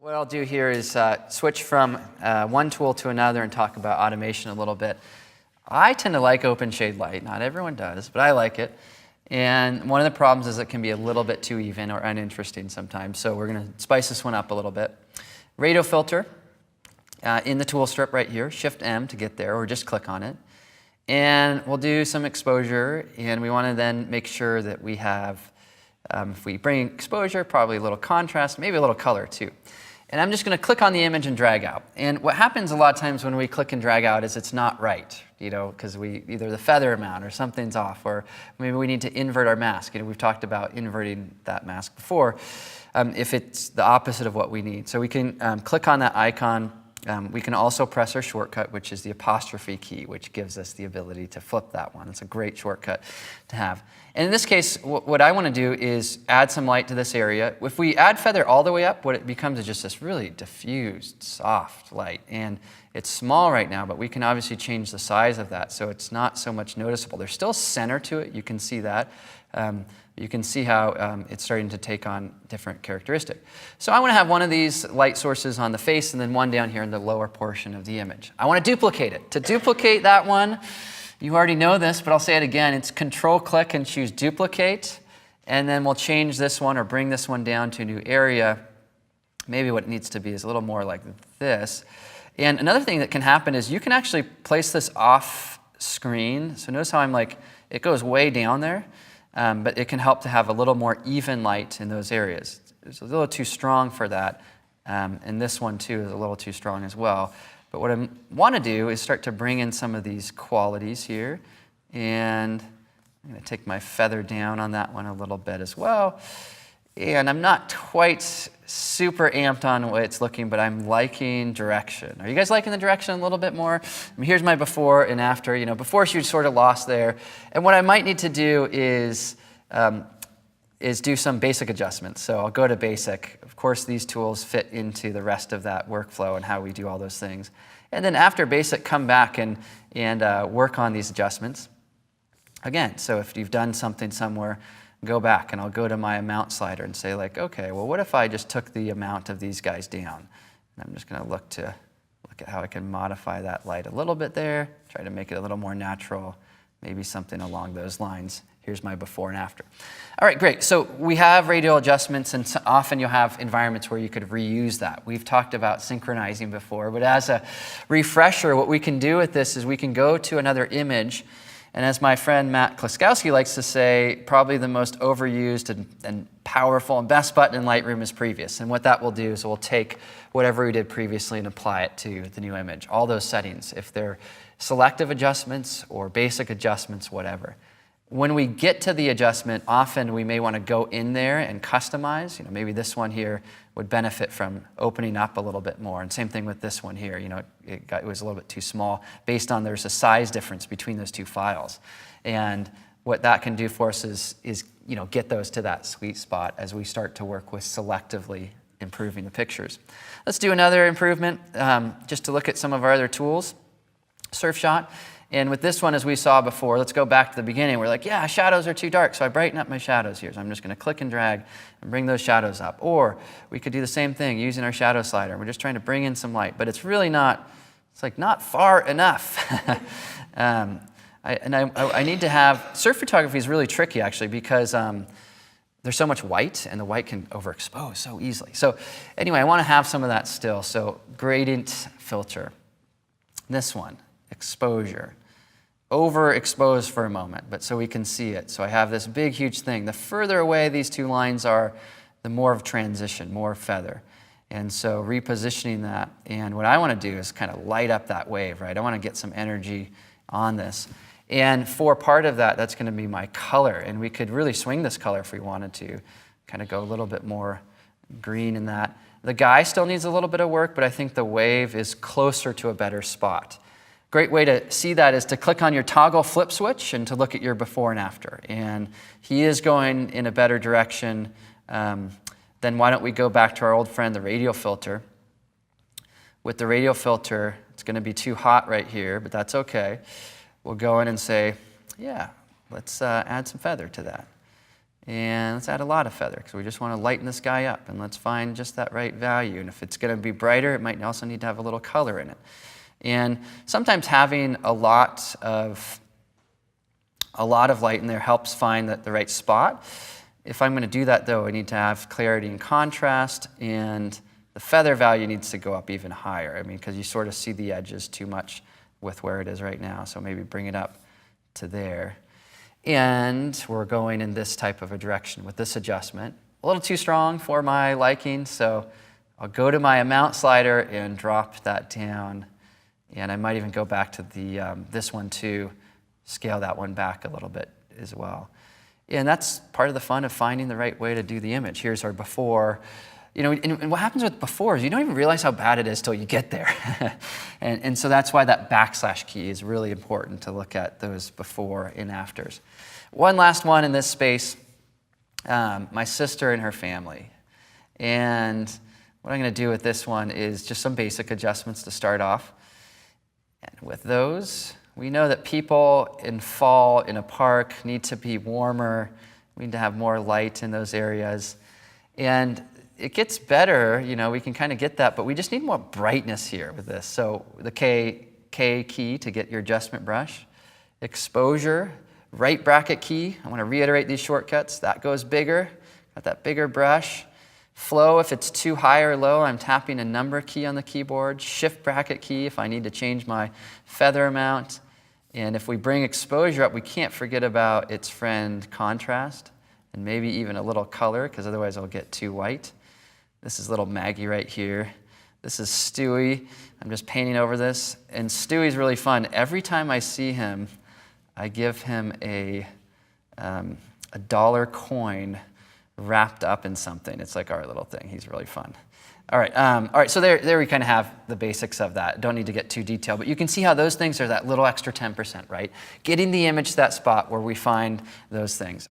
What I'll do here is switch from one tool to another and talk about automation a little bit. I tend to like open shade light. Not everyone does, but I like it. And one of the problems is it can be a little bit too even or uninteresting sometimes. So we're going to spice this one up a little bit. Radio filter in the tool strip right here. Shift M to get there, or just click on it. And we'll do some exposure, and we want to then make sure that we have, if we bring exposure, probably a little contrast, maybe a little color too. And I'm just going to click on the image and drag out. And what happens a lot of times when we click and drag out is it's not right, because either the feather amount or something's off, or maybe we need to invert our mask. We've talked about inverting that mask before, if it's the opposite of what we need. So we can click on that icon. We can also press our shortcut, which is the apostrophe key, which gives us the ability to flip that one. It's a great shortcut to have. And in this case, what I want to do is add some light to this area. If we add feather all the way up, what it becomes is just this really diffused, soft light. And it's small right now, but we can obviously change the size of that so it's not so much noticeable. There's still center to it. You can see that. You can see how it's starting to take on different characteristics. So I want to have one of these light sources on the face and then one down here in the lower portion of the image. I want to duplicate it. To duplicate that one, you already know this, but I'll say it again. It's Control-click and choose Duplicate. And then we'll change this one or bring this one down to a new area. Maybe what it needs to be is a little more like this. And another thing that can happen is you can actually place this off screen. So notice how it goes way down there. But it can help to have a little more even light in those areas. It's a little too strong for that, and this one too is a little too strong as well. But what I want to do is start to bring in some of these qualities here, and I'm going to take my feather down on that one a little bit as well. And I'm not quite super amped on the way it's looking, but I'm liking direction. Are you guys liking the direction a little bit more? Here's my before and after. Before she was sort of lost there. And what I might need to do is do some basic adjustments. So I'll go to basic. Of course, these tools fit into the rest of that workflow and how we do all those things. And then after basic, come back and work on these adjustments. Again, so if you've done something somewhere, go back and I'll go to my amount slider and say okay, well, what if I just took the amount of these guys down? And I'm just going to look at how I can modify that light a little bit there, try to make it a little more natural, maybe something along those lines. Here's my before and after. All right, great. So we have radial adjustments, and often you'll have environments where you could reuse that. We've talked about synchronizing before, but as a refresher, what we can do with this is we can go to another image. And as my friend Matt Klaskowski likes to say, probably the most overused and powerful and best button in Lightroom is previous. And what that will do is we'll take whatever we did previously and apply it to the new image. All those settings, if they're selective adjustments or basic adjustments, whatever. When we get to the adjustment, often we may want to go in there and customize. Maybe this one here would benefit from opening up a little bit more. And same thing with this one here. It was a little bit too small based on there's a size difference between those two files. And what that can do for us is get those to that sweet spot as we start to work with selectively improving the pictures. Let's do another improvement just to look at some of our other tools. Surf shot. And with this one, as we saw before, let's go back to the beginning. We're like, yeah, shadows are too dark, so I brighten up my shadows here. So I'm just going to click and drag and bring those shadows up. Or we could do the same thing using our shadow slider. We're just trying to bring in some light, but it's really not far enough. I need to have, surf photography is really tricky actually because there's so much white and the white can overexpose so easily. So anyway, I want to have some of that still. So gradient filter. This one, exposure. Overexposed for a moment, but so we can see it. So I have this big, huge thing. The further away these two lines are, the more of transition, more of feather. And so repositioning that, and what I want to do is kind of light up that wave, right? I want to get some energy on this. And for part of that, that's going to be my color. And we could really swing this color if we wanted to, kind of go a little bit more green in that. The guy still needs a little bit of work, but I think the wave is closer to a better spot. Great way to see that is to click on your toggle flip switch and to look at your before and after. And he is going in a better direction. Then why don't we go back to our old friend, the radial filter. With the radial filter, it's going to be too hot right here, but that's okay. We'll go in and say, yeah, let's add some feather to that. And let's add a lot of feather because we just want to lighten this guy up, and let's find just that right value. And if it's going to be brighter, it might also need to have a little color in it. And sometimes having a lot of light in there helps find the right spot. If I'm going to do that though, I need to have clarity and contrast, and the feather value needs to go up even higher. I mean, because you sort of see the edges too much with where it is right now, so maybe bring it up to there. And we're going in this type of a direction with this adjustment. A little too strong for my liking, so I'll go to my amount slider and drop that down. And I might even go back to this one too, scale that one back a little bit as well. And that's part of the fun of finding the right way to do the image. Here's our before. You know, and what happens with before is you don't even realize how bad it is till you get there. and so that's why that backslash key is really important to look at those before and afters. One last one in this space, my sister and her family. And what I'm going to do with this one is just some basic adjustments to start off. And with those, we know that people in fall in a park need to be warmer. We need to have more light in those areas. And it gets better, you know, we can kind of get that, but we just need more brightness here with this. So the K key to get your adjustment brush. Exposure, right bracket key. I want to reiterate these shortcuts. That goes bigger, got that bigger brush. Flow, if it's too high or low, I'm tapping a number key on the keyboard. Shift bracket key if I need to change my feather amount. And if we bring exposure up, we can't forget about its friend contrast, and maybe even a little color, because otherwise I'll get too white. This is little Maggie right here. This is Stewie. I'm just painting over this. And Stewie's really fun. Every time I see him, I give him a dollar coin wrapped up in something. It's like our little thing. He's really fun. All right, so there we kind of have the basics of that. Don't need to get too detailed, but you can see how those things are that little extra 10%, right? Getting the image to that spot where we find those things.